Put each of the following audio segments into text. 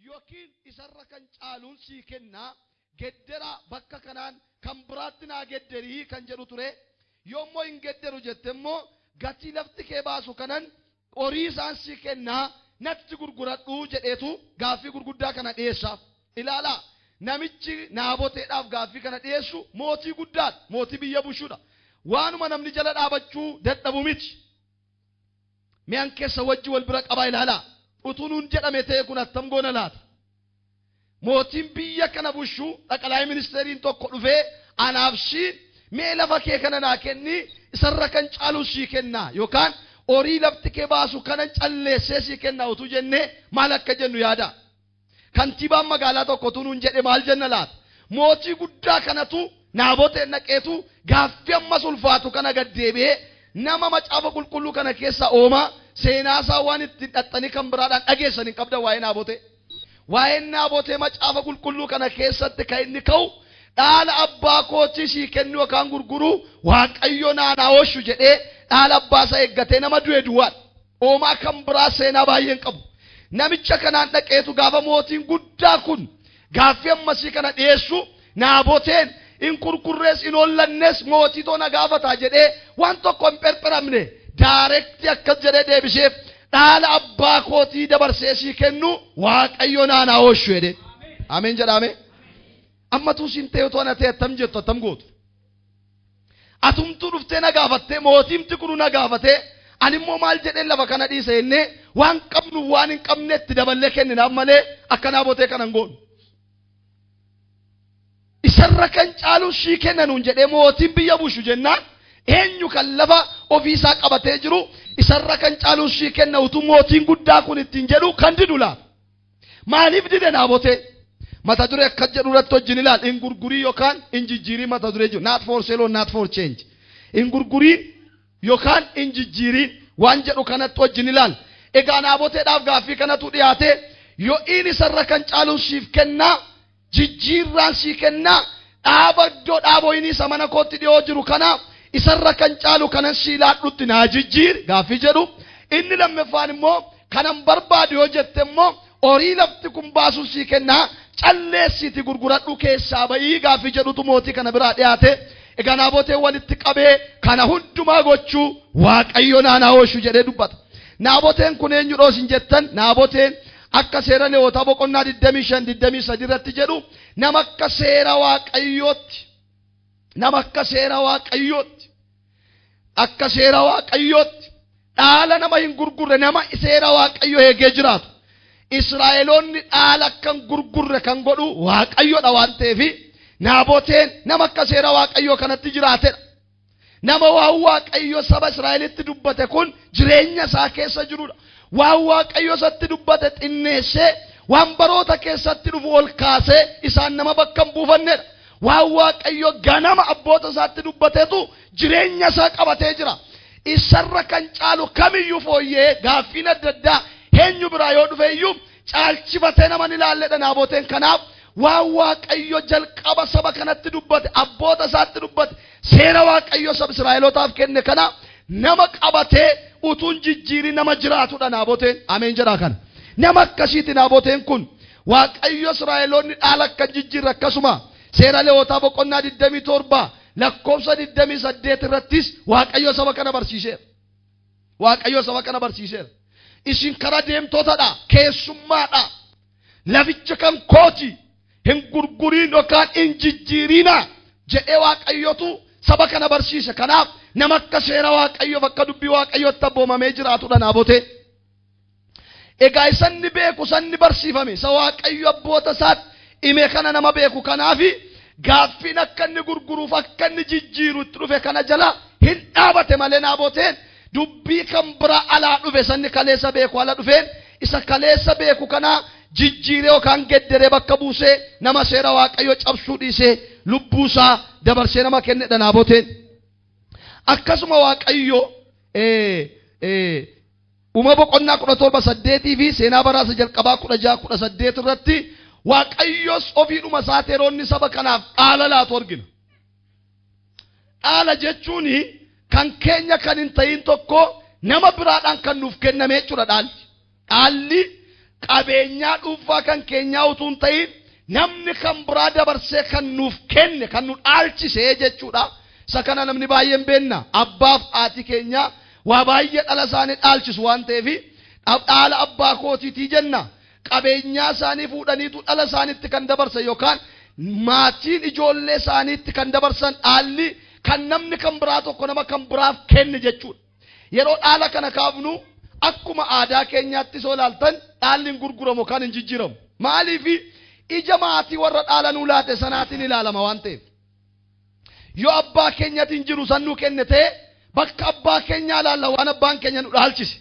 يوكين إسرة كان شالون سيكنا جدرا بكا كنان كم براتنا جدري كان جرو تري يوم مو إن جدرو جتمو غتي لفتك باسو كنان أوريسان سيكنا نتي غرغرات وجدتو غافي غرغدا كنا ديسا إلا لا نمشي نابوتي داف غافي كنا ديسو موتي غدات موتي بيا بوشودا وانو ما نمني جلد أبچو دتبو ميت ميان كيس وجه والبرك أبايل هلا utunuun jedhame ta'e kun attam goona laata mootiin biyya kana bushu dhaqalaa ministeeriin tokko dhufee anaafshiin mee lafa kee kana naa kenni isarra kan caalu sii kenna yookaan horii lafti kee baasu kana calleessee sii kenna utuu jennee maal akka jennu yaada kantiibaan magaalaa tokko utunuun jedhe maal jenna laata mootii guddaa kanatu naabotee naqeetu gaaffii ammas ulfaatu kana gaddeebi'ee nama macaafa qulqulluu kana keessa oomaa seenaasaa waan itti dhaxxanii kan biraadhaan dhageessanii qabda waa'ee naabootee macaafa qulqulluu kana keessatti kan inni ka'u dhaala abbaa kootii sii kennu yookaan gurguru waaqayyo naanaa ooshu jedhee dhaala abbaasaa eeggatee nama du'e duwwaan oomaa kan biraa seenaa baay'een qabu namicha kanaan dhaqeetu gaafa mootiin guddaa kun gaaffii ammasii kana dhiyeessu naaboteen in gurgurrees in ollannes mootii toona gaafataa jedhee waan tokko hin perperamne daarekti akkas jedhee deebisheef dhaala abbaa kootii dabarsee sii kennu waaqayyo naanaa ooshu jedhe ameen jedhame ammatu siin ta'e otoo na ta'e attam jettu attam gootu atumtu dhuftee na gaafattee mootiimti kunu na gaafatee ani immoo maal jedhee lafa kana dhiise jennee waan qabnu waan hin qabnetti daballee kenninaaf malee akka naabotee kanan goonu isarra kan caalu sii kennanuun jedhee mootiin biyya bushu jennaan eenyu kan lafa ofiisaa qabatee jiru isarra kan caalu sii kenna utuu mootiin guddaa kun ittiin jedhu kan didu laata maaliif dide naabotee mata duree akka jedhu irratti wajjin ilaal in gurgurii yookaan in jijjiirii mata duree jiru not for sale or not for change in gurgurii yookaan in jijjiirii waan jedhu kanatti wajjin ilaal egaa naaboteedhaaf gaaffii kanatu dhiyaate yoo inni isarra kan caalu siif kennaa jijjiirraan sii kennaa dhaaba iddoo dhaaboo inni isa mana kootti dhiyoo jiru kana isarra kan caalu kanan siilaadhutti naa jijjiir gaaffii jedhu inni lammaffaan immoo kanan barbaadu yoo jette immoo horii lafti kun baasu sii kennaa calleessiti gurguradhu keessaa bayii gaaffii jedhutu mootii kana biraa dhiyaate egaa naabotee walitti qabee kana hundumaa gochuu waaqayyo naanaa ooshu jedhee dubbata naaboteen kun eenyudhoos hin jettan naaboteen akka seera Lewwotaa boqonnaa 25-23 irratti jedhu nama akka seera waaqayyootti dhaala nama hin gurgurre nama seera waaqayyo eegee jiraatu Israa'eloonni dhaala kan gurgurre kan godhu waaqayyodha waan ta'eef naaboteen nama akka seera waaqayyo kanatti jiraatedha nama waan waaqayyo saba Israa'elitti dubbate kun jireenya isaa keessa jirudha waan waaqayyo isatti dubbate xinneessee waan baroota keessatti dhufu ol kaasee isaan nama bakka hin buufannedha waan waaqayyo ganama abboota isaatti dubbateetu jireenya isaa qabatee jira isarra kan caalu kamiyyuu fooyyee gaaffiin adda addaa eenyu biraa yoo dhufe iyyuu caalchifatee nama ni ilaalledha naaboteen kanaaf waan waaqayyo jalqaba saba kanatti dubbate abboota isaatti dubbate seera waaqayyo saba Israa'elootaaf kenne kana nama qabatee utuun jijjiirii nama jiraatudha naaboteen ameen jedhaa kana nama akkasiiti naaboteen kun waaqayyo Israa'eloonni dhaala akka jijjiirre akkasuma seera Lewwotaa boqonnaa 27 lakkoofsa 28 irrattis waaqayyo saba kana barsiiseera isin karaa deemtootadha keessummaadha laficha kan kooti hin gurguriin yookaan hin jijjiiriina jedhee waaqayyotu saba kana barsiise kanaaf nama akka seera waaqayyoof akka dubbii waaqayyootti abboomamee jiraatudha naabotee egaa isanni beeku sanni barsiifame isa waaqayyo abboota isaatti hime kana nama beeku kanaafi gaaffiin akka inni gurguruuf akka inni jijjiiru itti dhufe kana jala hin dhaabate malee naaboteen dubbii kan biraa alaa dhufe sanni kaleessa beeku ala dhufeen isa kaleessa beeku kana jijjiiree yookaan gedderee bakka buusee nama seera waaqayyo cabsuu dhiisee lubbuusaa dabarsee nama kennedha naaboteen akkasuma waaqayyo Uumama boqonnaa 17 fi seenaa baraasa jalqabaa 16-18 irratti waaqayyos ofiidhuma isaatii yeroonni saba kanaaf dhaala laatu argina. Dhaala jechuun kan keenya kan hin ta'in tokko nama biraadhaan kan nuuf kenname jechuudha dhaalli. Dhaalli qabeenyaa dhuunfaa kan keenyaa utuu hin ta'in namni kan biraa dabarsee kan nuuf kenne kan nu dhaalchisee jechuudha. Isa kana namni baay'een beenna abbaaf haati keenya waa baay'ee dhala isaanii dhaalchisu waan ta'eef dhaala abbaa kootiitii jenna. Qabeenyaa isaanii fuudhaniitu dhala isaaniitti kan dabarsan yookaan maatiin ijoollee isaaniitti kan dabarsan dhaalli kan namni kan biraa tokko nama kan biraaf kenne jechuudha. Yeroo dhaala kana kaafnu akkuma aadaa keenyaatti soo ilaaltan dhaalli hin gurguramu kan hin jijjiiramu. Maaliif ija maatii warra dhaala nuu laate sanaatiin ilaalama waan ta'eef. Yoo abbaa keenyatiin jiru sannuu kenne ta'e bakka abbaa keenyaa ilaalla waan abbaan keenya nu dhaalchise.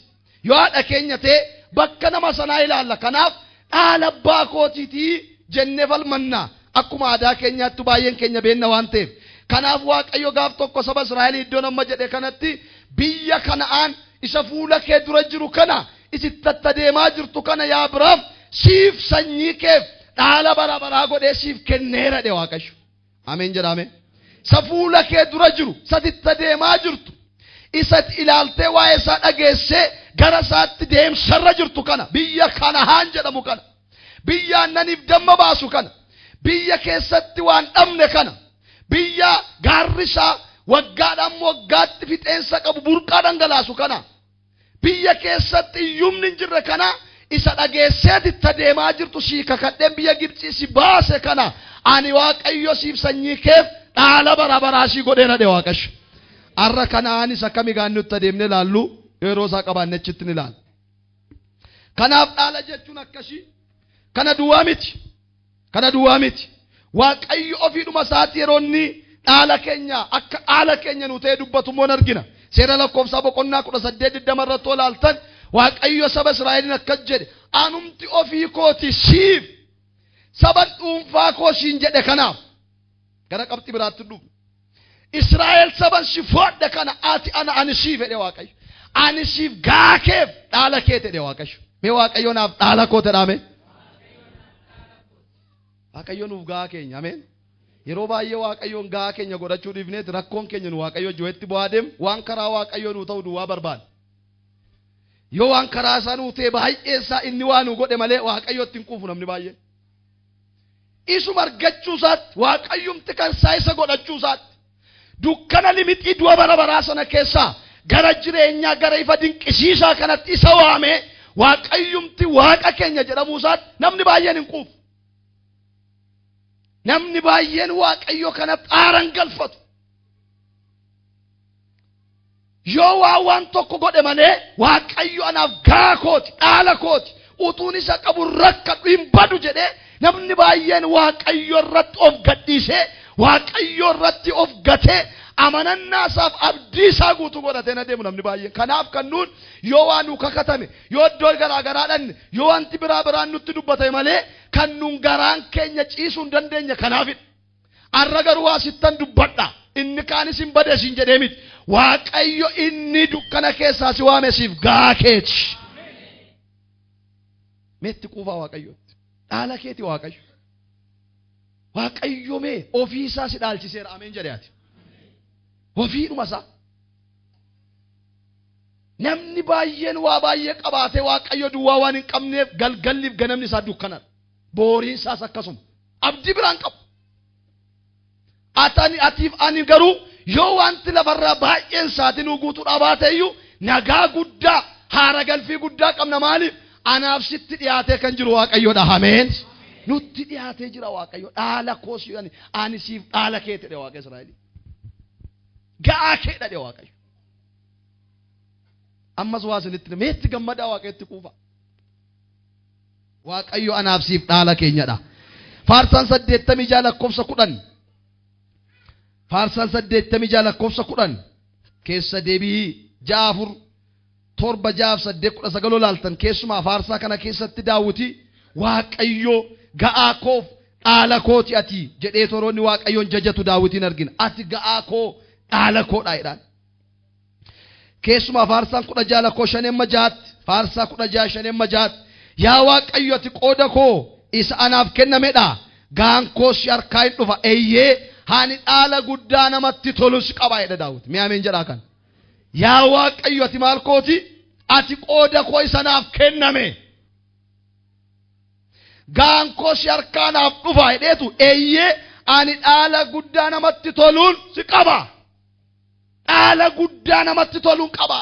Yoo haadha keenya ta'e bakka nama sanaa ilaalla. Kanaaf dhaala abbaa kootiitii jennee falmanna. Akkuma aadaa keenyaatti baay'een keenya beenna waan ta'eef. Kanaaf Waaqayyo gaaf tokko saba Israa'el iddoo nama jedhe kanatti biyya Kana'aan isa fuula kee dura jiru kana isitti deemaa jirtu kana yaa Abrahaam siif sanyii keef dhaala bara baraa godhee siif kenneera dhe Waaqayyo. Ameen jedhame. Isa fuula kee dura jiru satitti deemaa jirtu isatti ilaaltee waa'ee isaa dhageessee gara isaatti deemsarra jirtu kana biyya Kana'aan jedhamu kana biyya aannaniif damma baasu kana biyya keessatti waan dhabne kana biyya gaarri isaa waggaadhaan waggaatti fixeensa qabu burqaa dhangalaasu kana biyya keessatti iyyumni hin jirre kana isa dhageesseetitti deemaa jirtu sii kakadheen biyya Gibxii si baase kana ani Waaqayyo siif sanyii keef dhaala bara baraa sii godheera dhe Waaqayyo. Arra Kana'aanis akkami gaannutti adeemne ilaallu yeroo isaa qabaanne achitti ni ilaalla. Kanaaf dhaala jechuun akkasii kana duwwaa miti. Kana duwwaa miti. Waaqayyo ofiidhuma isaatti yeroo inni dhaala keenya akka dhaala keenya nu ta'e dubbatu immoo argina. Seera lakkoofsaa boqonnaa 18 irratti ilaaltan Waaqayyo saba Israa'eliin akkas jedhe anumti ofii kooti siif saba dhuunfaa koo siin jedhe kanaaf gara qabxii biraatti dhufu. Israa'el saban si foodhe kana ati ani siif jedhe Waaqayyo. Ani siif gaakeef dhaala kee jedhe Waaqayyo. Mee Waaqayyo naaf dhaala koo jedhame. Waaqayyo nuuf gaa keenya ameen. Yeroo baay'ee Waaqayyoon gaa keenya godhachuu dhiifneet rakkoon keenya nu Waaqayyo jo'etti bu'aa deem waan karaa Waaqayyo nu ta'u duwwaa barbaada. Yoo waan karaa isaa nu ta'e baay'ee isaa inni waan nu godhe malee Waaqayyotti hin quufu namni baay'ee. Isuma argachuu isaatti Waaqayyumti kan isaa isa godhachuu isaatti dukkana limixii du'a bara baraa sana keessaa gara jireenyaa gara ifa dinqisiisaa kanatti isa waamee Waaqayyumti Waaqa keenya jedhamuu isaatti namni baay'een hin quufu. Namni baay'een Waaqayyo kanatti aaran galfatu. Yoo waan tokko godhe malee Waaqayyo anaaf gaa kooti dhaala kooti utuun isa qabu rakkadhu hin badu jedhee namni baay'een Waaqayyo irratti of gadhiisee Waaqayyo irratti of gatee amanannaa isaaf abdii isaa guutuu godhatee na deemu namni baay'een. Kanaaf kan nuun yoo waan nu kakatame yoo iddoo garaa garaa dhanne yoo wanti biraan nutti dubbatame malee kan nuun garaan keenya ciisuu hin dandeenye kanaafidha. Arra garuu waa sittan dubbadha inni kaanis hin bade siin jedhee miti. Waaqayyo inni dukkana keessaa si waame siif gaa keeti. Meetti quufaa Waaqayyooti. Dhaala keeti Waaqayyo. Waaqayyo mee ofii isaa si dhaalchiseera ameen jedhe ati. Ofiidhuma isaa. Namni baay'een waa baay'ee qabaatee Waaqayyo duwwaa waan hin qabneef galgalliif ganamni isaa dukkanadha. Booriin isaas akkasuma. Abdii biraan qabu. Atiif ani garuu yoo wanti lafarraa baay'een isaatii nu guutuudhaa baateeyyuu nagaa guddaa haara galfii guddaa qabna maaliif anaaf sitti dhiyaatee kan jiru Waaqayyoodha ameen. Nutti dhiyaatee jira Waaqayyo dhaala koosii ani siif dhaala kee jedhe Waaqa Israa'el. Ga'aa kee jedhe Waaqayyo. Ammas waa isinitti meetti gammadaa Waaqayyotti quufa. Waaqayyo anaaf siif dhaala keenyadha. Faarsaan 86 lakkoofsa 10. Faarsaan 86 lakkoofsa 10 keessa deebii 6 4 7 6 19 laaltan keessumaa faarsaa kana keessatti Daawiti Waaqayyo ga'aa koof dhaala kooti ati jedhee toroonni Waaqayyoon jajatu Daawitiin argina. Ati ga'aa koo dhaala koodha jedhaan. Keessumaa faarsaan 16 lakkoofsa 5 faarsaa 16 5 yaa Waaqayyo ati qooda koo isa anaaf kennamedha. Gaan koo si harkaa hin dhufa eeyyee hani dhaala guddaa namatti tolus qaba jedha Daawit. Mee ameen jedhaa kan. Yaa Waaqayyo ati maal kooti? Ati qooda koo isa naaf kenname. gaankoo si harkaanaaf dhufa jedheetu eeyyee ani dhaala guddaa namatti toluun si qaba. Dhaala guddaa namatti toluun qaba.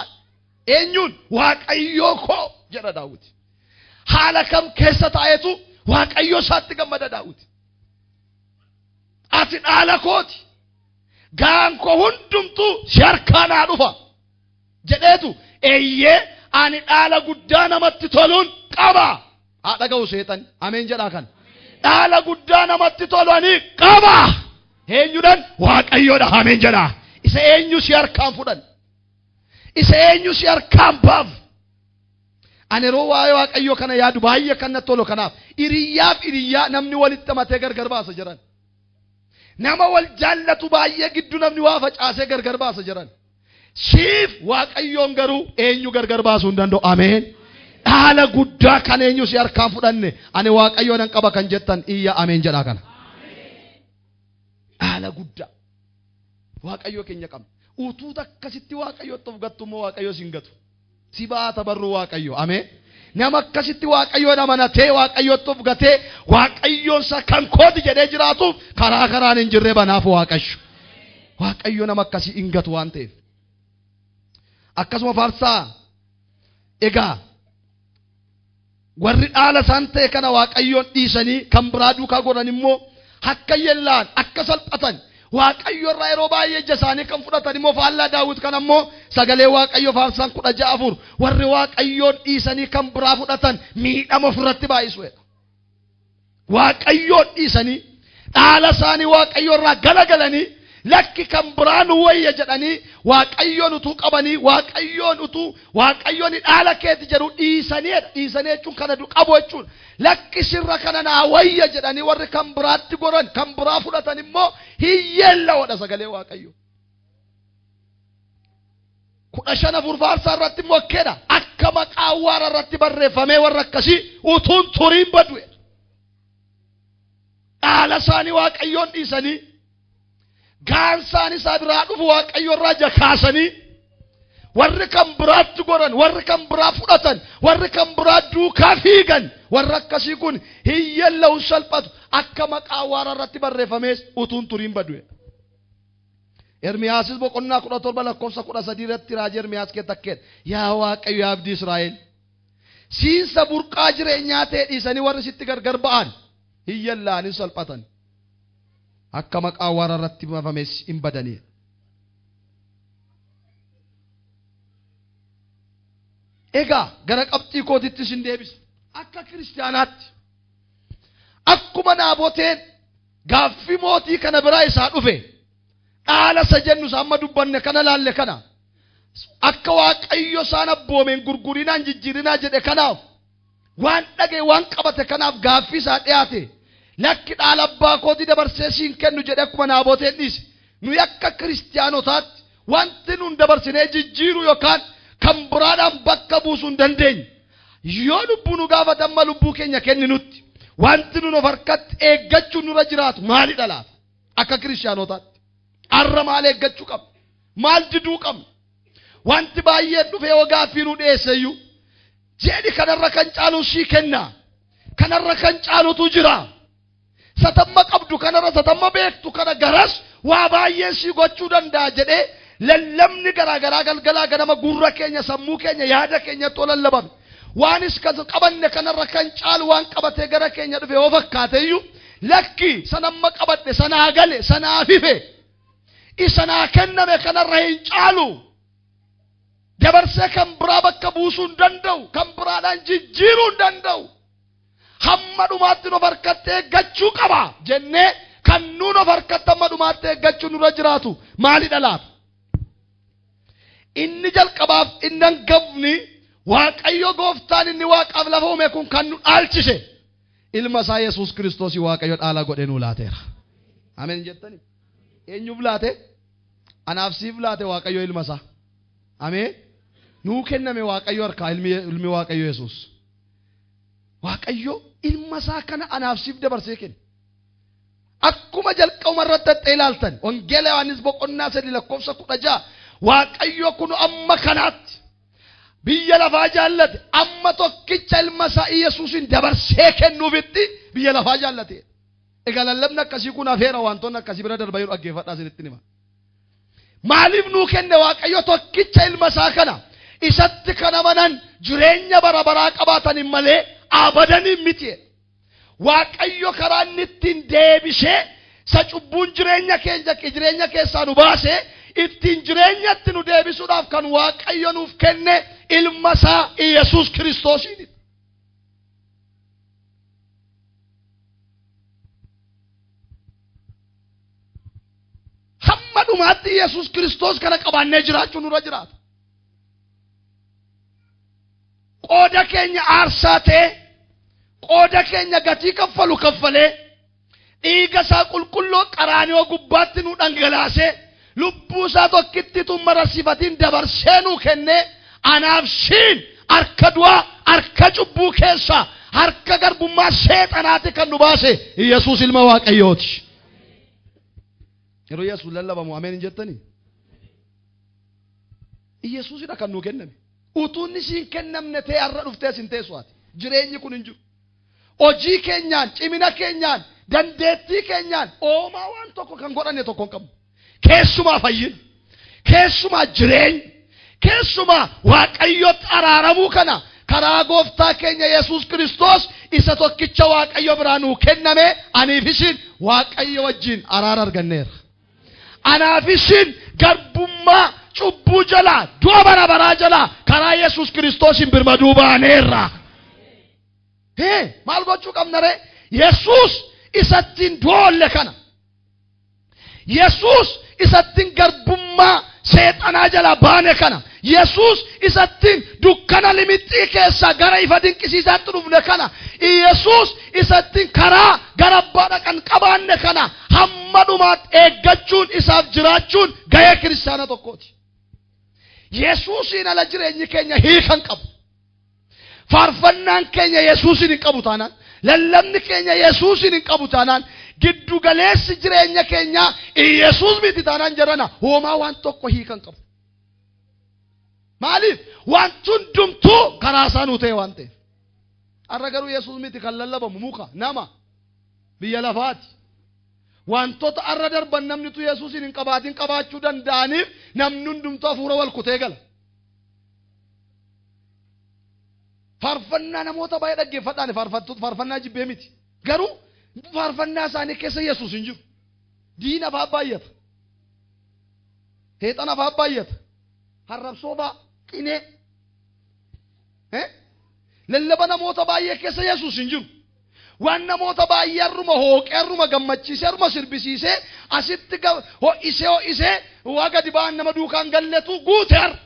Eenyuun? Waaqayyoo koo jedha Daawit. Haala kam keessa taa'etu Waaqayyoo isaatti gammada Daawit. Ati dhaala kooti. Gaankoo hundumtuu si harkaanaa dhufa jedheetu eeyyee ani dhaala guddaa namatti toluun qaba. Haa dhaga'u seetan. Ameen jedhaa kan. Dhaala guddaa namatti tolanii qaba. Eenyudhaan? Waaqayyoodha. Ameen jedhaa. Isa eenyu si harkaan fudhan? Isa eenyu si harkaan baaf? Ani yeroo waa'ee Waaqayyoo kana yaadu baay'ee kan natti tolu kanaaf hiriyyaaf hiriyyaa namni walitti hamatee gargar baasa jiran. Nama wal jaallatu baay'ee gidduu namni waa facaasee gargar baasa jiran. Siif Waaqayyoon garuu eenyu gargar baasuu hin danda'u. Ameen. Dhaala guddaa kan eenyu si harkaan fudhanne ani Waaqayyoon qaba kan jettan iyya ameen jedhaa kana. Dhaala guddaa Waaqayyoo keenya qabna. Utuu akkasitti Waaqayyootti of gattu immoo Waaqayyoo sin gatu. Si baata barruu Waaqayyoo. Ameen. Nama akkasitti Waaqayyoon amanatee Waaqayyootti of gatee Waaqayyoon isa kan kooti jedhee jiraatuuf karaa karaan hin jirre banaaf Waaqayyo. Waaqayyo nama akkasii hin gatu waan ta'eef. Akkasuma faarsaa egaa warri dhaala isaan ta'e kana Waaqayyoon dhiisanii kan biraa duukaa godhan immoo akka yellaan akka salphatan Waaqayyo irraa yeroo baay'ee ija isaanii kan fudhatan immoo faallaa Daawit kan ammoo sagalee Waaqayyo faarsaan 16 warri Waaqayyoon dhiisanii kan biraa fudhatan miidhama ofirratti baay'isuudha. Waaqayyoon dhiisanii dhaala isaanii Waaqayyo irraa galagalanii lakki kan biraan wayya jedhanii Waaqayyoon utuu qabanii Waaqayyoon dhaala keeti jedhu dhiisanii jechuun kana qabu jechuun lakki sirra kana naa wayya jedhanii warri kan biraatti goran kan biraa fudhatan immoo hiyyeellaadha sagalee Waaqayyo. 15 faarsaa irratti immoo akkeedha akka maqaa awwaara irratti barreeffamee warra akkasii utuun turiin badu. Dhaala isaanii Waaqayyoon dhiisanii gaansaan isaa biraa dhufu Waaqayyo irraa jakaasanii warri kan biraatti goran warri kan biraa fudhatan warri kan biraa duukaa fiigan warri akkasii kun hiyyeella'u salphatu akka maqaa awwaara irratti barreeffamees utuun turiin badu. Ermiyaasis boqonnaa 17 lakkoofsa 13 irratti raajii Ermiyaas keessa takkeedha. Yaa Waaqayyo yaa abdii Israa'el siinsa burqaa jireenyaa ta'e dhiisanii warri sitti gargar ba'an hiyyeella'anii salphatan. Akka maqaa awwaara irratti barreeffamees hin badanii. Egaa gara qabxii kootitti sin deebisa. Akka kiristaanaatti akkuma Naaboteen gaaffii mootii kana biraa isaa dhufe dhaala isa jennu amma dubbanne kana laalle kana akka Waaqayyo isaan abboomeen gurgurinaan jijjiirinaa jedhe kanaaf waan dhagee waan qabate kanaaf gaaffii isaa dhiyaate. Lakki dhaala abbaa kootii dabarsee siin kennu jedhe akkuma Naaboteen dhiise. Nuyi akka kiristaanotaatti wanti nun dabarsinee jijjiiru yookaan kan biraadhaan bakka buusuu hin dandeenye. Yoo lubbuu nu gaafatan ma lubbuu keenya kenninutti wanti nun of harkatti eeggachuun nurra jiraatu maalidha laata? Akka kiristaanotaatti har'a maal eeggachuu qabna? Maal diduu qabna? Wanti baay'een dhufee yoo gaaffii nu dhiyeesseyyuu jedhi kanarra kan caalu sii kenna. Kanarra kan caalutu jira. Satamma qabdu kanarra satamma beektu kana garas waa baay'een si gochuu danda'a jedhee lallabni garaagaraa galgalaa ganama gurra keenya sammuu keenya yaada keenyatti ol lallabame waanis kan qabanne kanarra kan caalu waan qabatee gara keenya dhufe yoo fakkaateyyuu lakki sanamma qabadhe sanaa gale sanaa fife isanaa kenname kanarra hin caalu dabarsee kan biraa bakka buusuu hin danda'u kan biraadhaan jijjiiruu hin danda'u. Hamma dhumaatti nu harkatti eeggachuu qaba jennee kan nuun of harkatti hamma dhumaatti eeggachuu nurra jiraatu maalidha laata? Inni jalqabaaf inni hangafni Waaqayyo gooftaan inni waaqaaf lafa uume kun kan nu dhaalchise ilma isaa Yesuus Kiristoosii Waaqayyo dhaala godhee nuu laateera. Ameen jettani? Eenyuuf laate? Anaaf siif laate Waaqayyo ilma isaa. Ameen. Nuu kenname Waaqayyo harkaa ilmi Waaqayyo Yesuus. Waaqayyo ilma isaa kana anaaf siif dabarsee kenne. Akkuma jalqabuma irratti ilaaltan wangeela Yohaannis boqonnaa 3 lakkoofsa 16 Waaqayyo kun amma kanaatti biyya lafaa jaallate amma tokkicha ilma isaa Yesuusin dabarsee kennuufitti biyya lafaa jaallate. Egaa lallabni akkasii kun hafeera wantoonni akkasii bira darba yeroo dhaggeeffadhaa isinitti hima. Maaliif nuu kenne Waaqayyo tokkicha ilma isaa kana isatti kan amanan jireenya bara baraa qabaatan malee abadanii miti. Waaqayyo karaa inni ittiin deebisee sa cubbuun jireenya keessaa nu baase ittiin jireenyatti nu deebisuudhaaf kan Waaqayyo nuuf kenne ilma isaa Yesuus Kiristoosiin. Hamma dhumaatti Yesuus Kiristoos kana qabaannee jiraachuu nurra jiraata. Qooda keenya aarsaa ta'e, qooda keenya gatii kaffalee dhiiga isaa qulqulluu qaraanioo gubbaatti nu dhangalaasee lubbuu isaa tokkitti mararsifatiin dabarsee nu kenne anaaf siin harka du'aa harka cubbuu keessaa harka garbummaa seexanaatti kan nu baase Yesuus ilma Waaqayyooti. Yeroo Yesuus lallabamu ameen jettanii Yesuusidha kan nu kenname. Utuunni siin kennamne ta'e har'a dhuftee sin teessuwaati. Jireenyi kun hin jiru. Hojii keenyaan, cimina keenyaan, dandeettii keenyaan oomaa waan tokko kan godhanne tokko hin qabnu. Keessumaa fayyina, keessumaa jireenya, keessumaa Waaqayyotti araaramuu kana karaa gooftaa keenya Yesuus Kiristoos isa tokkicha Waaqayyo biraa nuu kenname aniif isin Waaqayyo wajjin araara arganneera. Anaaf isin garbummaa cubbuu jalaa du'a bara baraa jalaa karaa Yesuus Kiristoosin birmaduu baaneerra. Maal gochuu qabna ree? Yesuus isattiin doolle kana. Yesuus isattiin garbummaa seexanaa jalaa baane kana. Yesuus isattiin dukkana limixii keessaa gara ifa dinqisiisaatti dhufne kana. Yesuus isattiin karaa gara abbaa dhaqan qabaanne kana hamma dhumaatti eeggachuun isaaf jiraachuun gahee kiristaana tokkooti. Yesuusiin ala jireenyi keenya hiikan qabu. Faarfannaan keenya Yesuusin hin qabu taanaan, lallabni keenya Yesuusin hin qabu taanaan, giddu galeessi jireenya keenya Yesuus miti taanaan jedhana hoomaa waan tokko hiikan qabu. Maaliif? Wanti hundumtuu karaa isaa nuu ta'e waan ta'eef. Har'a garuu Yesuus miti kan lallabamu muka, nama, biyya lafaati. Wantoota har'a darban namnitu Yesuusin hin qabaatin qabaachuu danda'aniif namni hundumtuu hafuura wal kutee gala. Faarfannaa namoota baay'ee dhaggeeffadhaan faarfannaa jibbee miti. Garuu faarfannaa isaanii keessa Yesuus hin jiru. Diina fa'aa baay'ata. Seexana fa'aa baay'ata. Harrabsoo fa'aa qinee. Lallaba namoota baay'ee keessa Yesuus hin jiru. Waan namoota baay'ee harruma hooqee harruma gammachiisee harruma sirbisiisee asitti ho'isee waa gadi ba'an nama duukaan galletu guute har'a.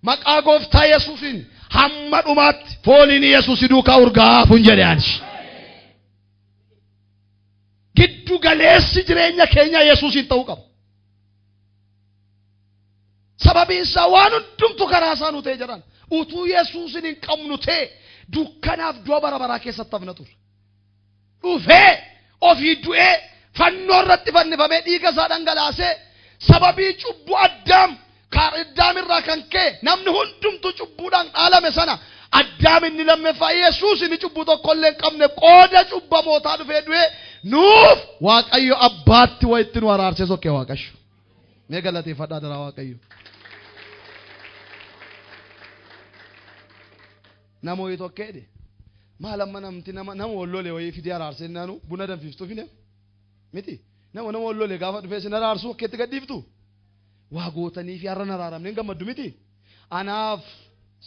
Maqaa gooftaa Yesuusin hamma dhumaatti fooliin Yesuus duukaa urgaafuun jedhe ani. Giddu galeessi jireenya keenya Yesuusin ta'uu qaba. Sababiin isaa waan hundumtu karaa isaa nu ta'e jedhan. Utuu Yesuusin hin qabnu ta'e dukkanaaf du'a bara baraa keessatti hafna ture. Dhufee ofii du'ee fannoo irratti fannifamee dhiiga isaa dhangalaasee sababii cubbuu Addaam irraa kan ka'e namni hundumtu cubbuudhaan dhaalame sana Addaam inni lammaffaa Yesuus inni cubbuu tokkollee hin qabne qooda cubbamootaa dhufee du'ee nuuf Waaqayyo abbaatti wayitti nu araarsee sokkee Waaqayyo. Mee galateeffadhaa dara Waaqayyo. Namoonni tokkeedhe maal amma namti nama wallolee wayii fidee araarsee naanu buna danfiftuu fine miti nama wallolee gaafa dhufee sin araarsuu akkeetti gadhiiftu. Waa gootanii fi har'a araaramne hin gammaddu miti. Anaaf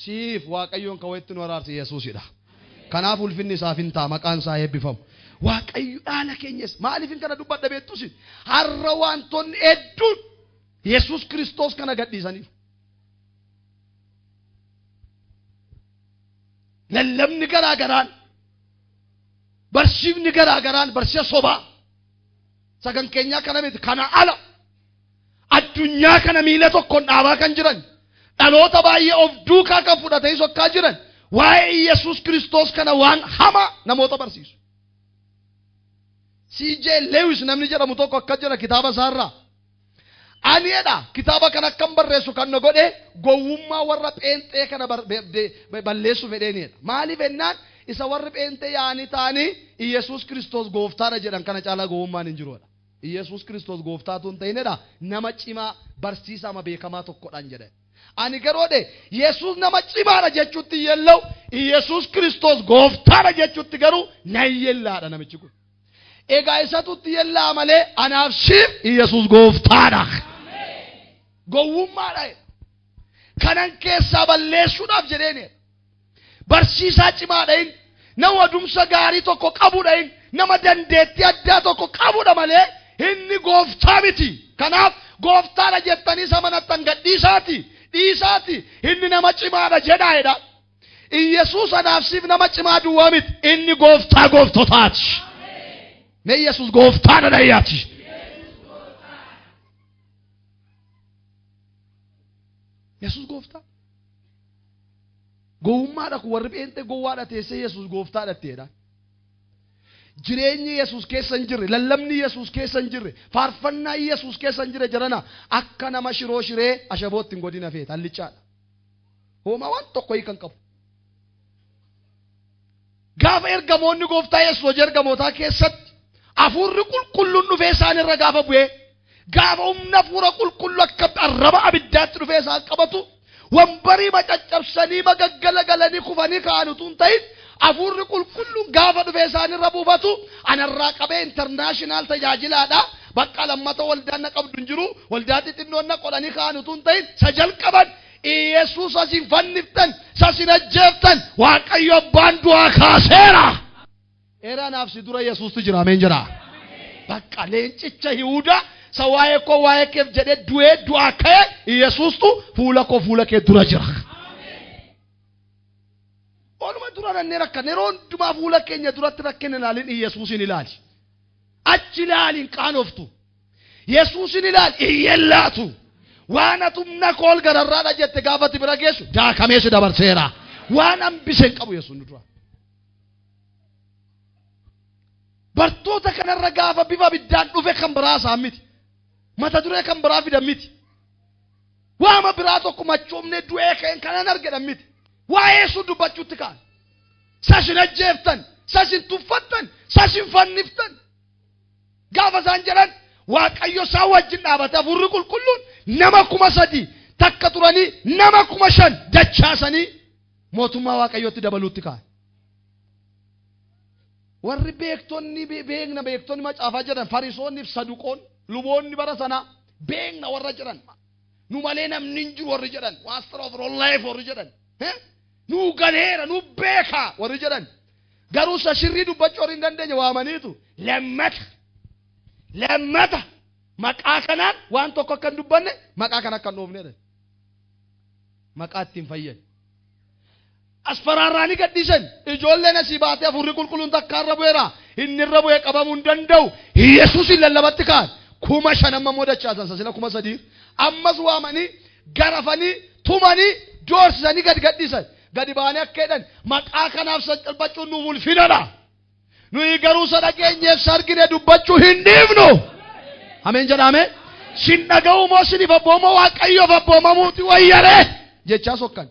siif Waaqayyoon kan wayitti nu araarse Yesuusidha. Kanaaf ulfinni isaaf hin ta'a maqaan isaa eebbifamu. Waaqayyo dhaala keenyas maaliif hin kana dubbadha beektusi? Har'a wantoonni hedduun Yesuus Kiristoos kana gadhiisaniif. Lallabni garaagaraan, barsiifni garaagaraan barsiisa sobaa. Sagan keenyaa kana miti kana ala. Addunyaa kana miila tokkoon dhaabaa kan jiran dhaloota baay'ee of duukaa kan fudhatee sokkaa jiran waa'ee Yesuus Kiristoos kana waan hamaa namoota barsiisu. C.J. Lewis namni jedhamu tokko akka jira kitaaba isaarraa Aniidha kitaaba kana akkam barreessu kan na godhe gowwummaa warra pheenxee kana balleessu fedheeniidha. Maaliif ennaan isa warri pheenxee yaanii ta'anii Iyesuus Kiristoos gooftaadha jedhan kana caalaa gowwummaan hin jiruudha. Iyesuus Kiristoos gooftaatu hin ta'inedha nama cimaa barsiisaa ama beekamaa tokkodhaan jedhe. Ani garoodhe Yesuus nama cimaadha jechuutti yellaa'u Iyesuus Kiristoos gooftaadha jechuutti garuu nan yellaadha namichi kun. Egaa isatutti yellaa malee anaaf siif Iyesuus gooftaadha. Gowwummaadha. Kanan keessaa balleessuudhaaf jedheeni. Barsiisaa cimaadhaan nama adumsa gaarii tokko qabuudhaan nama dandeettii addaa tokko qabuudha malee inni gooftaa miti. Kanaaf gooftaadha jettanii samanattan gadhiisaati. Dhiisaati inni nama cimaadha jedhaedha. Iyesuus anaaf siif nama cimaa duwwaa miti. Inni gooftaa gooftotaati. Ne Iyesuus gooftaadha dhayyaati. Yesuus gooftaa. Gowwummaadha kun warri pheenxee gowwaadha teessee Yesuus gooftaadha ta'edha. Jireenyi Yesuus keessa hin jirre, lallabni Yesuus keessa hin jirre, faarfannaa Yesuus keessa hin jirre jirana akka nama shiroo shiree ashabootti hin godina feeta hallichaadha. Hooma waan tokko hiikan qabu. Gaafa ergamoonni gooftaa Yesuus hojii ergamootaa keessatti hafuurri qulqulluun dhufee isaan irra gaafa bu'ee gaafa humna hafuura qulqulluu akka arraba abiddaatti dhufee isaan qabatu wambarii macaccabsanii magaggala galanii kufanii ka'an utuu hin ta'in hafuurri qulqulluun gaafa dhufee isaan irra buufatu anarraa qabee intarnaashinaal tajaajilaadha. Bakka lammata waldaan na qabdu hin jiru waldaa xixinnoon na qodhanii ka'an utuu hin ta'in sa jalqaban Iyesuus asin fanniftan sasin ajjeeftan Waaqayyo abbaan du'aa kaaseera. Eraanaaf si dura Yesuustu jira ameen jira. Bakka leencicha Yihuudaa sa waa'ee koo waa'ee keef jedhee du'ee du'aa ka'e Iyesuustu fuula koo fuula kee dura jira. Oluma dura nannee rakkan yeroo hundumaa fuula keenya duratti rakkina ilaalin Iyesuusin ilaali. Achi ilaalin qaanoftu. Yesuusin ilaali iyyellaatu. Waan atumna kool gararraadha jette gaafati bira geessu daakamee si dabarseera. Waan hambiseen qabu Yesuus dura. Bartoota kanarra gaafa bifa biddaan dhufe kan biraa isaa miti. Mata duree kan biraa fidan miti. Waama biraa tokko machoomne du'ee ka'een kanan argedhan miti. Waa'ee Yesuus dubbachuutti ka'an. Sasin ajjeeftan, sasin tuffattan, sasin fanniftan. Gaafa isaan jedhan Waaqayyo isaan wajjin dhaabate hafuurri qulqulluun nama 3,000 takka turanii nama 5,000 dachaasanii mootummaa Waaqayyootti dabaluutti ka'an. Warri beektonni beektonni macaafaa jedhan Fariisonni fi Saduqoon luboonni bara sana beekna warra jedhan nu malee namni hin jiru warri jedhan waastra of rollaayef warri jedhan nu galeera nu beeka warri jedhan garuu shirrii dubbachuu warri hin dandeenye waamaniitu lammata maqaa kanaan waan tokko akka hin dubbanne maqaa kana akka hin dhoofne maqaa ittiin fayyadu. Asfaraarraanii gadhiisan ijoolleen asii baatee hafuurri qulqulluun takka irra bu'eera inni irra bu'ee qabamuu hin danda'u Yesuusin lallabatti ka'an 5,000 amma modachaasan sasila 3,000 ammas waamanii garafanii tumanii doorsisanii gad gadhiisan gadi ba'anii akka jedhan maqaa kanaaf saccalbachuun nuuf ulfinadha nuyi garuu isa dhageenyeef sargine dubbachuu hin dhiifnu. Ameen jedhame sin dhaga'uu moo siniif abboomoo Waaqayyoof abboomamuuti wayyaree jechaa sokkan.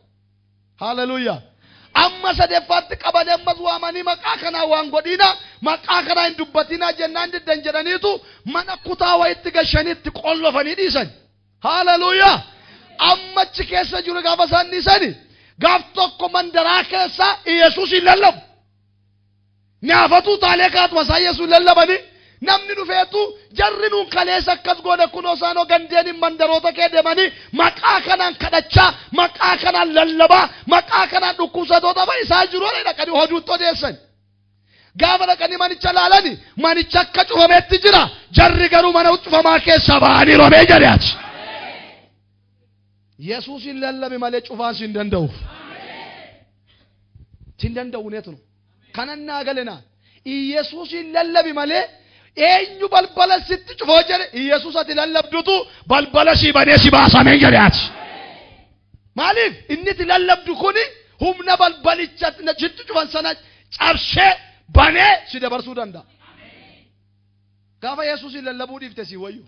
Hallelujah. Amma sadeeffaatti qaban ammas waamanii maqaa kanaa waan godhina maqaa kanaa hin dubbatina jennaan diddan jedhaniitu mana kutaa wayitti gashaniitti qollofanii dhiisan. Hallelujah. Ammachi keessa jiru gaafa isaan dhiisani gaaf tokko mandaraa keessa Yesuusin lallabu. Nyaafatu taalee kaatuma isaa Yesuus lallabanii namni dhufeetu jarri nuun kaleessa akkas goone kunoo isaanoo gandeen mandaroota kee deemanii maqaa kanaan kadhachaa maqaa kanaan lallabaa maqaa kanaan dhukkubsatoota isaa jiru dhaqanii oduutti odeessan. Gaafa dhaqanii manicha laalani manicha akka cufameetti jira jarri garuu mana cufamaa keessa ba'anii roobee jedhaati. Yesuusin lallabe malee cufaan si hin danda'u. Si hin danda'u neetunu. Kanan naa galenaa Yesuusin lallabe malee eenyu balbala sitti cufoo jedhe Yesuus ati lallabdutu balbala si banee si baasameen jedhaati. Maaliif inni itti lallabdu kuni humna balbalicha sitti cufan sana cabsee banee si dabarsuu danda'a. Gaafa Yesuusin lallabuu dhiifte si wayyu.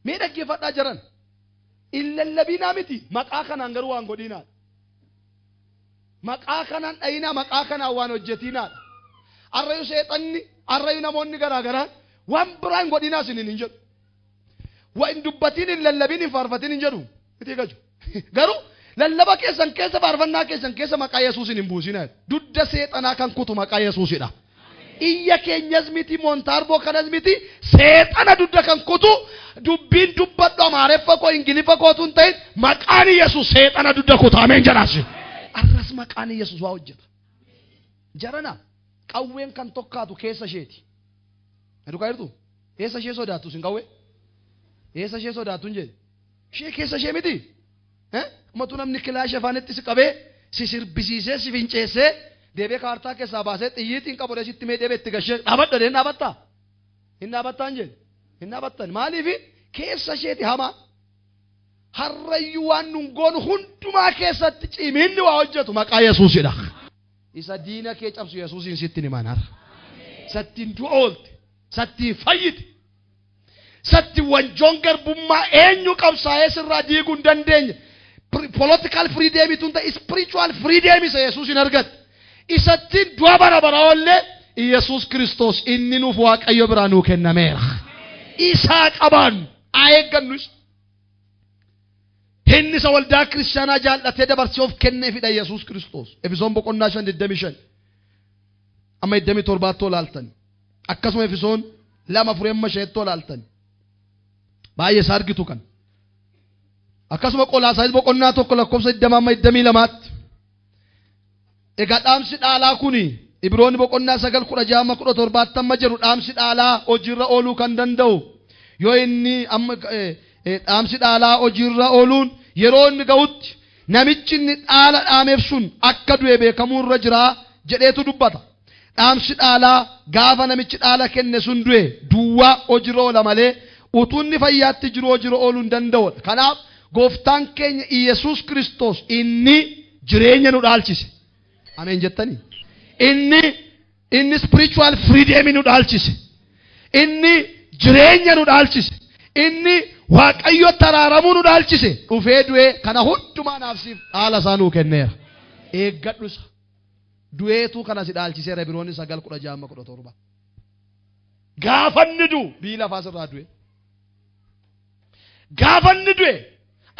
Mee dhaggeeffadhaa jiran. Illallabinaa miti maqaa kanaan garuu waan godhinaa. Maqaa kanaan dhayinaa maqaa kanaan waan hojjetinaa. Arrayu seexanni arrayu namoonni garaagaraa waan biraan godhinaa isiniin hin jedhu. Waa hin dubbatiin hin lallabin hin faarfatiin hin jedhu. Miti gaju. Garuu lallaba keessan keessa faarfannaa keessan keessa maqaa Yesuusin hin buusinaa. Dudda seexanaa kan kutu maqaa Yesuusidha. Iyya keenyas miti montaarboo kanas miti seexana dudda kan kutu dubbiin dubbadhu Amaareffa koo Ingilifa kootuun ta'in maqaan Yesuus seexana dudda kutu ameen jedhaasi. Arras maqaan Yesuus waa hojjeta. Jarana qawween kan tokkaatu keessa isheeti. Aduukaa jirtu keessa ishee sodaattu sin qawwee keessa ishee sodaattu hin jedhe ishee keessa ishee miti. Matu namni kilaasha afaanitti si qabee si sirbisiisee si finceessee deebee kaartaa keessaa baasee xiyyiitiin qabu sitti mee deebee itti gashee dhaabadha hin dhaabattaa hin dhaabattaa hin jedhe hin dhaabattan maaliif keessa isheeti hamaa harrayyuu waan nun goonu hundumaa keessatti cimiinni waa hojjetu maqaa Yesuusidha. Isa diina kee cabsu Yesuusin sitti ni manar sattiin du'a oolte sattiin fayyite sattiin wanjoon garbummaa eenyu qabsaa'ee sirraa diiguu hin dandeenye. Political freedom itun ta spiritual freedom isa Yesuusin argat isattiin du'a bara bara ollee Yesuus Kiristoos inni nuuf Waaqayyo biraa nuu kennameera. Isaa qabaan eeggannus inni isa waldaa kiristaanaa jaallatee dabarsee of kenneefidha Yesuus Kiristoos. Efesoon boqonnaa 5:25 amma 27 olaaltan akkasuma Efesoon 2:4 olaaltan baay'ee isaa argitu kan. Akkasuma Qolaasaayis boqonnaa 1 lakkoofsa 22 egaa dhaamsi dhaalaa kuni Ibroonni boqonnaa 9:16-17 jedhu dhaamsi dhaalaa hojiirra ooluu kan danda'u yoo inni amma dhaamsi dhaalaa hojiirra ooluun yeroo inni ga'utti namichi inni dhaala dhaameef sun akka du'e beekamuu irra jira jedheetu dubbata. Dhaamsi dhaalaa gaafa namichi dhaala kenne sun du'e duwwaa hojiirra oola malee utuu inni fayyaatti jiru hojiirra ooluu hin danda'u. Kanaaf Gooftaan keenya Yesuus Kiristoos inni jireenya nu dhaalchise. Ameen jettanii. Inni spiritual freedom nu dhaalchise. Inni jireenya nu dhaalchise. Inni Waaqayyo taraaramuu nu dhaalchise. Dhufee du'ee kana hundumaa naafsiif dhaala isaa nuu kenneera. Eeggadhu isa. Du'eetu kana si dhaalchiseera Ibroonni 9:16-17. Gaafanni du'u bii lafaa sirraa du'e. Gaafanni du'e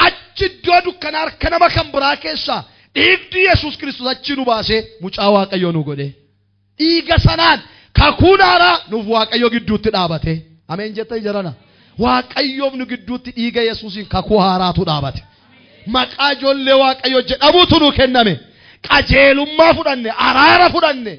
achi iddoo dukkanaa harka nama kan biraa keessaa dhiigni Yesuus Kiristoos achi nu baasee mucaa Waaqayyoo nu godhe. Dhiiga sanaan kakuun haaraa nuuf Waaqayyo gidduutti dhaabate. Ameen jettanii jarana. Waaqayyoof nu gidduutti dhiiga Yesuusiin kakuu haaraatu dhaabate. Maqaa ijoollee Waaqayyo jedhamutu nu kenname. Qajeelummaa fudhanne, araara fudhanne.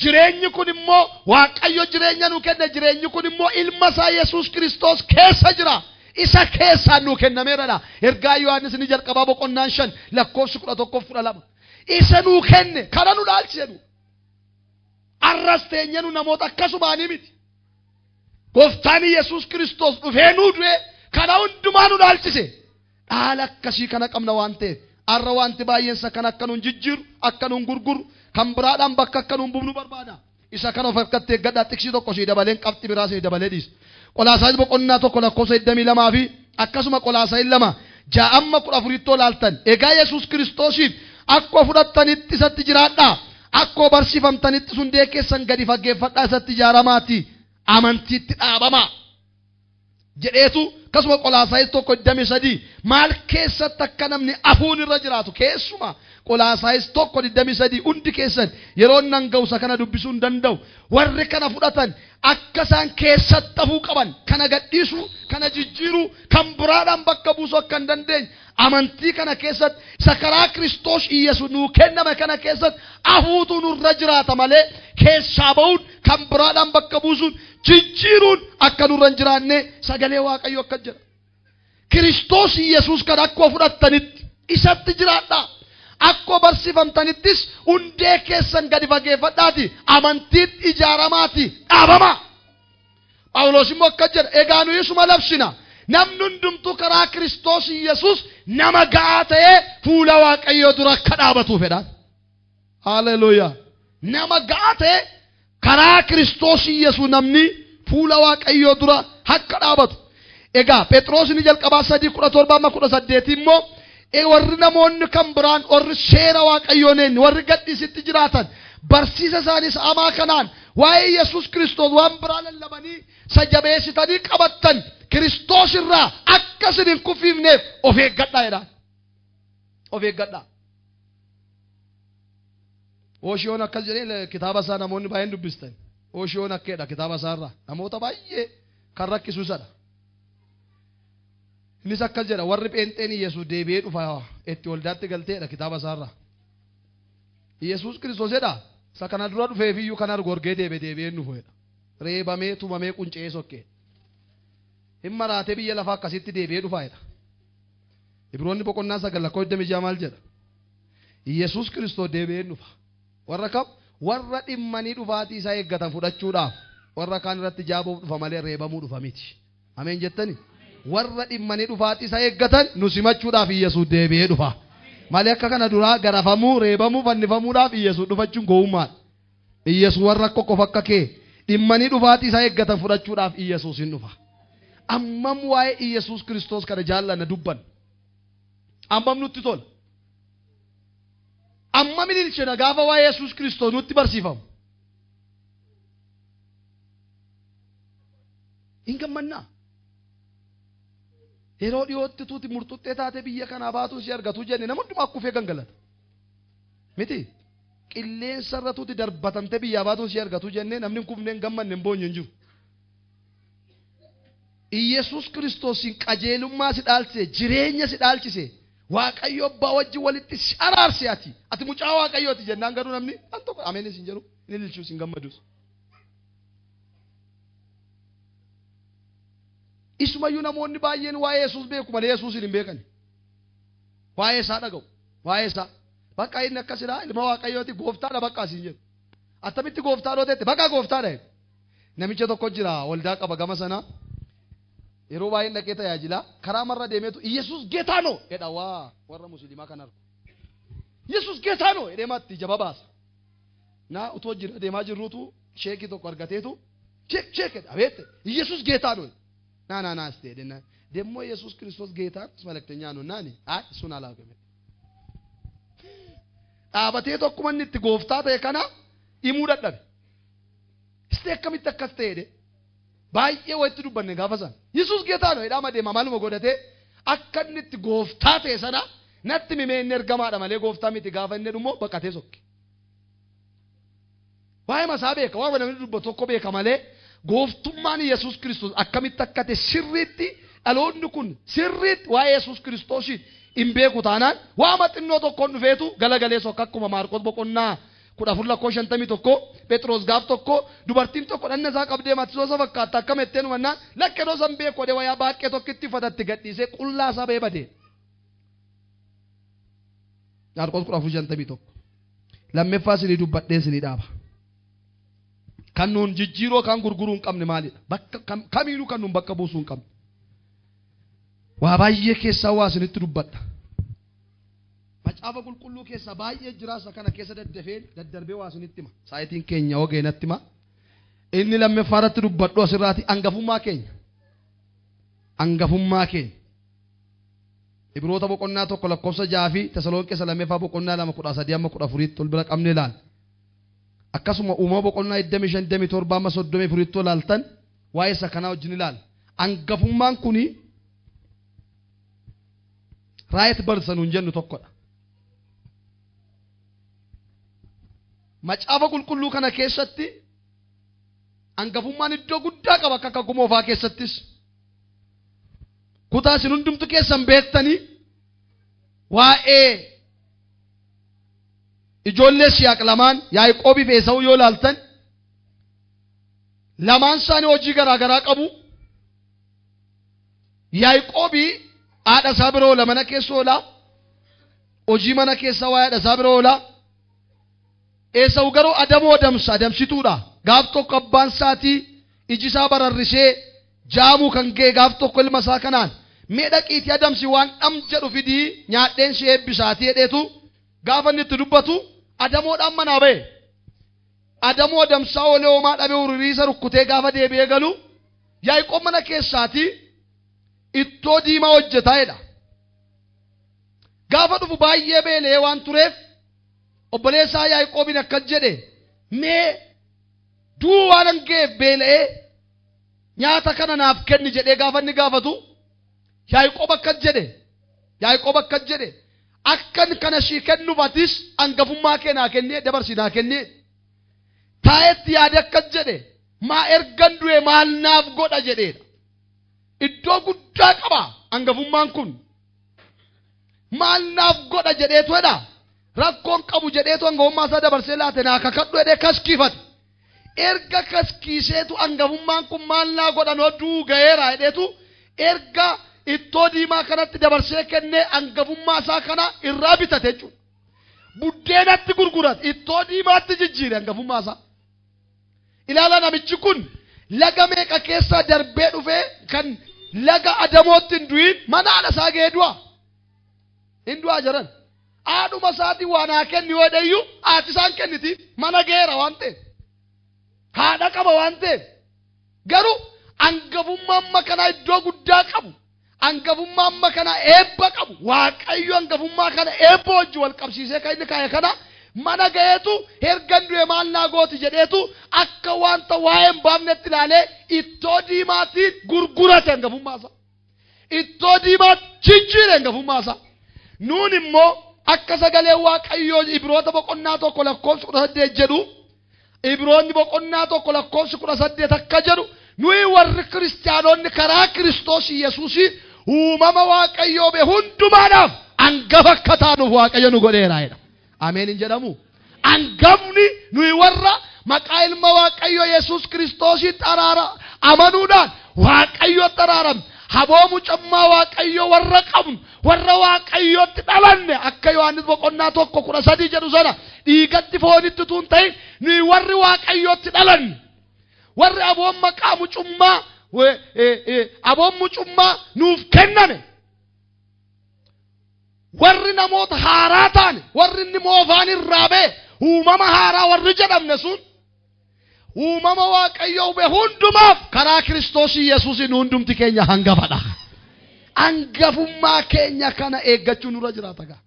Jireenyi kun immoo Waaqayyo jireenya nu kenne. Jireenyi kun immoo ilma isaa Yesuus Kiristoos keessa jira. Isa keessaa nu kennameera. Ergaa Yohaannis ni jalqabaa boqonnaan 5 lakkoofsi 11-12. Isa nu kenne kana nu dhaalchise nu. Arras teenye nu namoota akkasumaanii miti. Gooftaan Yesuus Kiristoos dhufee nu du'e kana hundumaa nu dhaalchise. Dhaala akkasii kana qabna waan ta'eef arra wanti baay'eensa kan akka nuun jijjiiru akka nuun gurguru kan biraadhaan bakka akka nuun buufnu barbaada. Isa kana of harkatti eeggadhaa xiksii tokko sii dabaleen qabxi biraa sii dabalee dhiisa. Qolaasaayis boqonnaa 1 lakkoofsa 22 fi akkasuma Qolaasaayis 2:14 olaaltan. Egaa Yesuus Kiristoosiin akka fudhattanitti isatti jiraadhaa. Akka barsiifamtanitti hundee keessan gadi fageeffadhaa isatti ijaaramaati. Amantiitti dhaabamaa. Jedheetu akkasuma Qolaasaayis 1:23 maal keessatti akka namni afuun irra jiraatu keessuma Qolaasaayis 1:23 hundi keessan yeroo nan ga'usa kana dubbisuu hin danda'u. Warri kana fudhatan akka isaan keessatti hafuu qaban kana gadhiisuu kana jijjiiruu kan biraadhaan bakka buusuu akka hin dandeenye amantii kana keessatti isa karaa Kiristoos Yesuus nuu kenname kana keessatti hafuutu nurra jiraata malee keessaa ba'uun kan biraadhaan bakka buusuun jijjiiruun akka nurra hin jiraanne sagalee Waaqayyo akka jedha. Kiristoos Yesuus kana akka fudhattanitti isatti jiraadhaa. Akka barsiifamtanittis hundee keessan gadi fageeffadhaati amantiitti ijaaramaati dhaabama. Phaawulos immoo akka jedha egaa nuyi isuma labsina namni hundumtuu karaa Kiristoos Yesuus nama ga'aa ta'ee fuula Waaqayyoo dura akka dhaabatu fedhaan. Haleluuyaa. Nama ga'aa ta'ee karaa Kiristoos Yesuus namni fuula Waaqayyoo dura akka dhaabatu. Egaa Phexros ni jalqabaa 3:17 immoo warri namoonni kan biraan warri seera Waaqayyoon warri gadhiisitti jiraatan barsiisa isaaniis amaa kanaan waa'ee Yesuus Kiristoos waan biraa lallabanii sajabeessitanii qabattan Kiristoos irraa akka isin hin kufiifneef of eeggadhaa jedhaan. Of eeggadhaa. Ooshiyoon akkas jedhee kitaaba isaa namoonni baay'een dubbistan. Ooshiyoon akkeedha kitaaba isaarraa. Namoota baay'ee kan rakkisu isadha. Innis akkas jedha warri pheenxeen Yesuus deebi'ee dhufa itti waldaatti galteedha kitaaba isaarraa. Yesuus Kiristoos jedha isa kana dura dhufeef iyyuu kan argu argee deebi'ee dhufuudha. Reebamee tumamee quncee sokkee. Hin maraatee biyya lafaa akkasitti deebi'ee dhufaadha. Ibroonni boqonnaa 9:26 maal jedha? Yesuus Kiristoos deebi'ee dhufa. Warra kam? Warra dhimmanii dhufaatii isaa eeggatan fudhachuudhaaf warra kaan irratti jaabuuf dhufa malee reebamuu dhufa miti. Ameen jettani? Warra dhimmanii dhufaatii isaa eeggatan nu simachuudhaaf Yesuus deebi'ee dhufa. Malee akka kana duraa garafamuu, reebamuu, fannifamuudhaaf Yesuus dhufachuun gowwummaadha. Yesuus warra qofa akka kee dhimmanii dhufaatii isaa eeggatan fudhachuudhaaf Yesuus hin dhufa. Ammam waa'ee Yesuus Kiristoos kana jaallanna dubban. Ammam nutti tola. Ammam ililchina gaafa waa'ee Yesuus Kiristoos nutti barsiifamu. Hin gammannaa. Yeroo dhiyootti tuuti murtuttee taate biyya kanaa baatuun si argatu jenne nama hundumaa kuufee gangalata. Miti qilleensa irra tuuti darbatamtee biyyaa baatuun si argatu jenne namni hin kufneen gammanne hin boonye hin jiru. Yesuus Kiristoosin qajeelummaa si dhaalchise jireenya si dhaalchise Waaqayyo abbaa wajjin walitti si araarse ati mucaa Waaqayyooti jennaan garuu namni an tokko ameenis hin jedhu inni ililchuus hin gammadus. Isumayyuu namoonni baay'een waa'ee Yesuus beeku malee Yesuus hin beekan. Waa'ee isaa dhaga'u. Waa'ee isaa. Bakka inni akkasidha ilma Waaqayyooti gooftaadha bakka asiin jedhu. Attamitti gooftaa dhootetti bakka gooftaadha. Namicha tokko jira waldaa qaba gama sana. Yeroo baay'een dhaqee tajaajila karaa marra deemeetu Yesuus geetaa noo jedha warra musliimaa kan argu. Yesuus geetaa noo jedhee matti jaba baasa. Naa utoo jira deemaa jirruutu sheekii tokko argateetu sheek abeette Yesuus geetaa noo. Na stedena demo Yesus Kristos geeta malakteenya no nani sun alaaqame dhaabatee tokkuma inni itti gooftaa ta'e kana himuu dadhabe istee akkamitti akkas ta'e baay'ee walitti dubbanne gaafa san Yesus geetaa no jedhama deema maaluma godhatee akka inni itti gooftaa ta'e sana natti mimee inni ergamaadha malee gooftaa miti gaafa inni dhummoo baqatee sokke waa'ee masaa beeka waan namni dubbatu tokko beeka malee gooftummaan Yesuus Kiristoos akkamitti akka ta'e sirriitti dhaloonni kun sirriitti waa'ee Yesuus Kiristoosiin hin beeku taanaan waama xinnoo tokkoon dhufeetu galagalee sokka akkuma Maarqos boqonnaa 14:51 Phexros gaaf tokko dubartiin tokko dhanna isaa qabdee matisoosa fakkaata akkam etteen hubannaan lakkedoo san beeku odee wayaa baaqee tokkitti uffatatti gadhiisee qullaa isaa beebade. Maarqos 14:51 lammeeffaa isinii dubbadhee isinii dhaaba. Kan nuun jijjiiroo kan gurguruu hin qabne maalidha? Bakka kamiinuu kan nuun bakka buusuu hin qabne. Waa baay'ee keessaa waa isinitti dubbadha. Macaafa qulqulluu keessaa baay'ee jiraasa kana keessa daddarbee waa isinitti hima. Saayitiin keenya ogeenatti hima. Inni lammeeffaa irratti dubbadhu asirraati hangafummaa keenya. Hangafummaa keenya. Ibroota boqonnaa 1:6 fi Tesaloniqee lammeeffaa boqonnaa 2:13-14 ol bira qabne ilaala. Akkasuma uumama boqonnaa 25-27 ilaaltan waa'ee isa kanaa wajjin ilaala. Hangafummaan kuni raayit barsanuun jennu tokkodha. Macaafa qulqulluu kana keessatti hangafummaan iddoo guddaa qaba akka gumoofaa keessattis. Kutaa isin hundumtu keessan beektanii waa'ee ijoollee Yisihaaq lamaan Yaaqoobii fi Esaawu yoo ilaaltan lamaan isaanii hojii garaa garaa qabu. Yaaqoobii haadha isaa bira oola mana keessa oola. Hojii mana keessa waa haadha isaa bira oola. Esaawu garuu adamoo adamsituudha. Gaaf tokko abbaan isaatii iji isaa bararrisee jaamuu kan ga'e gaaf tokko ilma isaa kanaan mee dhaqiitii adamsi waan dham jedhu fidii nyaadheen si eebbisaatii jedheetu gaafa inni itti dubbatu adamoodhaan manaa ba'e. Adamoo adamsaa oolee homaa dhabee ururiisa rukkutee gaafa deebi'ee galu Yaaqoob mana keessaatii ittoo diimaa hojjetaedha. Gaafa dhufu baay'ee beela'ee waan tureef obboleessaa Yaaqoobiin akkas jedhe mee duu waan hangeef beela'ee nyaata kana naaf kenni jedhee gaafa inni gaafatu Yaaqoob akkas jedhe akkan kana shii kennuufatis hangafummaa kee naa kennee dabarsi naa kennee taa'etti yaade akkas jedhe maa ergan du'e maal naaf godha jedheedha. Iddoo guddaa qaba hangafummaan kun. Maal naaf godha jedheetu jedha rakkoon qabu jedheetu hangafummaa isaa dabarsee laate naa kakadhu jedhee kaskiifate. Erga kaskiiseetu hangafummaan kun maal naa godha noo duu ga'eera jedheetu erga ittoo diimaa kanatti dabarsee kennee hangafummaa isaa kana irraa bitate jechuudha. Buddeenatti gurgurate ittoo diimaatti jijjiire hangafummaa isaa. Ilaala namichi kun laga meeqa keessaa darbee dhufee kan laga Adamootti hin du'in mana haadha isaa ga'ee du'a. Hin du'aa jiran. Haadhuma isaatii waan haa kenni yoo dheeyyu haati isaan kennitiif mana ga'eera waan ta'eef. Haadha qaba waan ta'eef. Garuu hangafummaa amma kanaa iddoo guddaa qabu. Hangafummaa amma kanaa eebba qabu. Waaqayyo hangafummaa kana eebba wajji wal qabsiisee kan inni kaa'e kana mana ga'eetu ergan du'e maal naa gooti jedheetu akka wanta waa'ee hin baafnetti ilaalee ittoo diimaatiin gurgurate hangafummaa isaa. Ittoo diimaatti jijjiire hangafummaa isaa. Nuun immoo akka sagalee Waaqayyoo Ibroota boqonnaa tokko lakkoofsi 18 jedhu Ibroonni boqonnaa tokko lakkoofsi 18 akka jedhu nuyi warri kiristaanonni karaa Kiristoos Yesuusiin uumama Waaqayyoo be hundumaadhaaf hangafa akka taanuuf Waaqayyo nu godheera jedha. Ameen hin jedhamu. Hangafni nuyi warra maqaa ilma Waaqayyoo Yesuus Kiristoosiin xaraara amanuudhaan Waaqayyo xaraaram haboomu cammaa Waaqayyoo warra qabnu warra Waaqayyootti dhalanne akka Yohaannis boqonnaa tokko 13 jedhu sana dhiigatti foonitti tun ta'in nuyi warri Waaqayyootti dhalanne warri aboon maqaa mucummaa nuuf kenname warri namoota haaraa taane warri inni moofaan irraa ba'e uumama haaraa warri jedhamne sun uumama Waaqayyoo be hundumaaf karaa Kiristoos Yesuusiin hundumti keenya hangafadha. Hangafummaa keenya kana eeggachuu nurra jiraata gaa.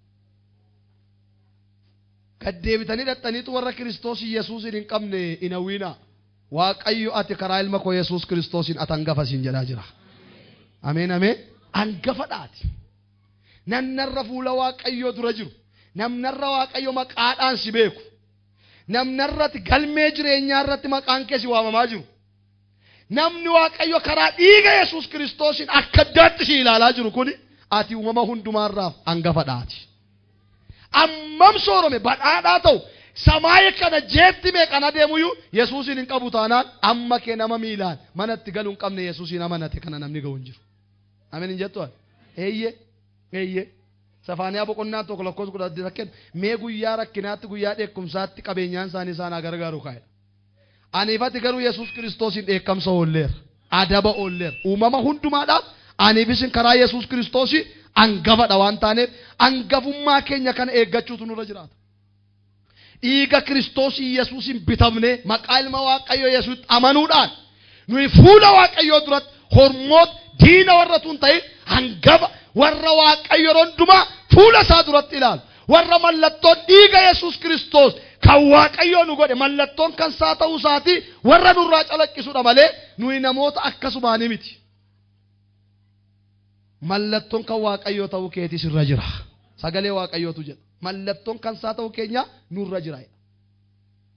Gaddeebitanii dhaxxaniitu warra Kiristoos Yesuusiin hin qabne hin hawwiina. Waaqayyo ati karaa ilma koo Yesuus Kiristoosiin ati hangafa siin jedhaa jira. Ameen ameen. Hangafadhaati. Namnarra fuula Waaqayyoo dura jiru. Namnarra Waaqayyo maqaadhaan si beeku. Namnarratti galmee jireenyaa irratti maqaan kee si waamamaa jiru. Namni Waaqayyo karaa dhiiga Yesuus Kiristoosiin akka addaatti si ilaalaa jiru kuni ati uumama hundumaarraaf hangafadhaati. Ammam soorome badhaadhaa ta'u samaayii kana jeetti meeqan adeemuyyuu Yesuusiin hin qabu taanaan amma kee nama miilaan manatti galuu hin qabne Yesuusiin amanate kana namni ga'u hin jiru. Ameen hin jettu eeyyee. Safaaniyaa boqonnaa tokko lakkoofsa 18 mee guyyaa rakkinaatti guyyaa dheekkumsaatti qabeenyaan isaanii isaan gargaaru kaa'edha. Aniifati garuu Yesuus Kiristoosiin dheekkamsa oolleera. Adaba oolleera. Uumama hundumaadhaaf aniifisin karaa Yesuus Kiristoosii hangafadha waan taaneef hangafummaa keenya kana eeggachuutu nurra jiraata. Dhiiga Kiristoosii Yesuusiin bitamnee maqaa ilma Waaqayyoo Yesuusitti amanuudhaan nuyi fuula Waaqayyoo duratti hormoota diina warra tun ta'e hangafa warra Waaqayyoo hundumaa fuula isaa duratti ilaalu. Warra mallattoon dhiiga Yesuus Kiristoos kan Waaqayyoo nu godhe mallattoon kan isaa ta'uu isaati warra nurraa calaqqisuudha malee nuyi namoota akkasumaanii miti. Mallattoon kan Waaqayyoo ta'uu keetis irra jira. Sagalee Waaqayyootu jedha. Mallattoon kan isaa ta'uu keenya nurra jira.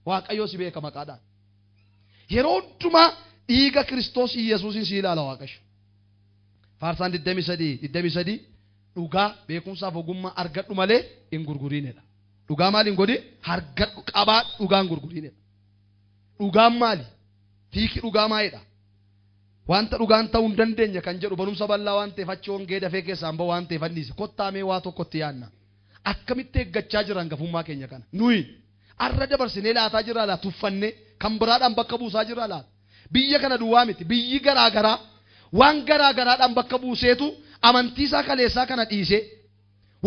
Waaqayyoo si beeka maqaadhaan. Yeroo hundumaa dhiiga Kiristoos Yesuusiin si ilaala Waaqayyo. Faarsaan 23 dhugaa beekumsaaf ogummaa argadhu malee hin gurgurinedha. Dhugaa maali hin godhi? Argadhu qabaa dhugaan gurgurinedha. Dhugaan maali? Fiiki dhugaa maalidha? Wanta dhugaan ta'uu hin dandeenye kan jedhu barumsa bal'aa waan ta'eef achi hongee dafee keessaan bahu waan ta'eef anniise kottaamee waa tokkotti yaadna. Akkamitti eeggachaa jira hangafummaa keenya kana? Nuyi arra dabarsinee laataa jira laata tuffannee kan biraadhaan bakka buusaa jira laata? Biyya kana duwwaa miti biyyi garaagaraa waan garaagaraadhaan bakka buuseetu amantii isaa kaleessaa kana dhiise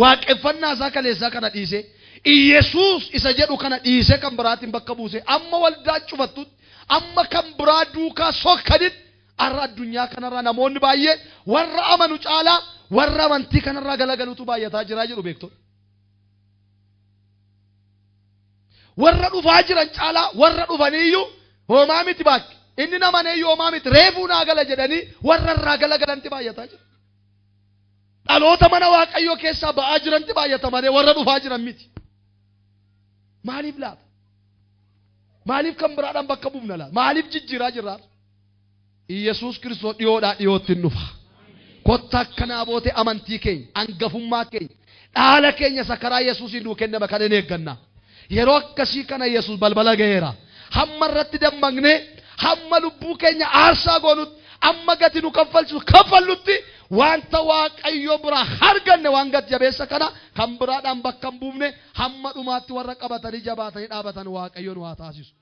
waaqeffannaa isaa kaleessaa kana dhiise Yesuus isa jedhu kana dhiise kan biraatiin bakka buuse amma waldaa cufattutti amma kan biraa duukaa sokkanitti arra addunyaa kanarraa namoonni baay'ee warra amanu caalaa warra amantii kanarraa galagaluutu baay'ataa jiraa jedhu beektonni. warra dhufaa jiran caalaa warra dhufaniyyuu hoomaa miti baakki. inni namaneeyyuu hoomaa miti reefuu naa gala jedhanii warra irraa galagalanti baay'ataa jira. dhaloota mana Waaqayyoo keessaa ba'aa jiranti baay'ata malee warra dhufaa jiran miti. maaliif laata? maaliif kan biraadhaan bakka buufna laata? maaliif jijjiiraa jirraa? Yesuus Kiristoos dhiyoodhaa dhiyootti hin dhufa. Kottaa akkanaa bootee amantii keenya, hangafummaa keenya, dhaala keenya sakaraa Yesuusiin nuu kenname kan hin eeggannaa. yeroo akkasii kana Yesuus balbala ga'eera. hamma irratti dammaqnee hamma lubbuu keenya aarsaa goonutti amma gati nu kaffallutti wanta Waaqayyo bira arganne waan gati jabeessa kana kan biraadhaan bakka hin buufne hamma dhumaatti warra qabatanii jabaatanii dhaabatan Waaqayyo nu haa taasisu.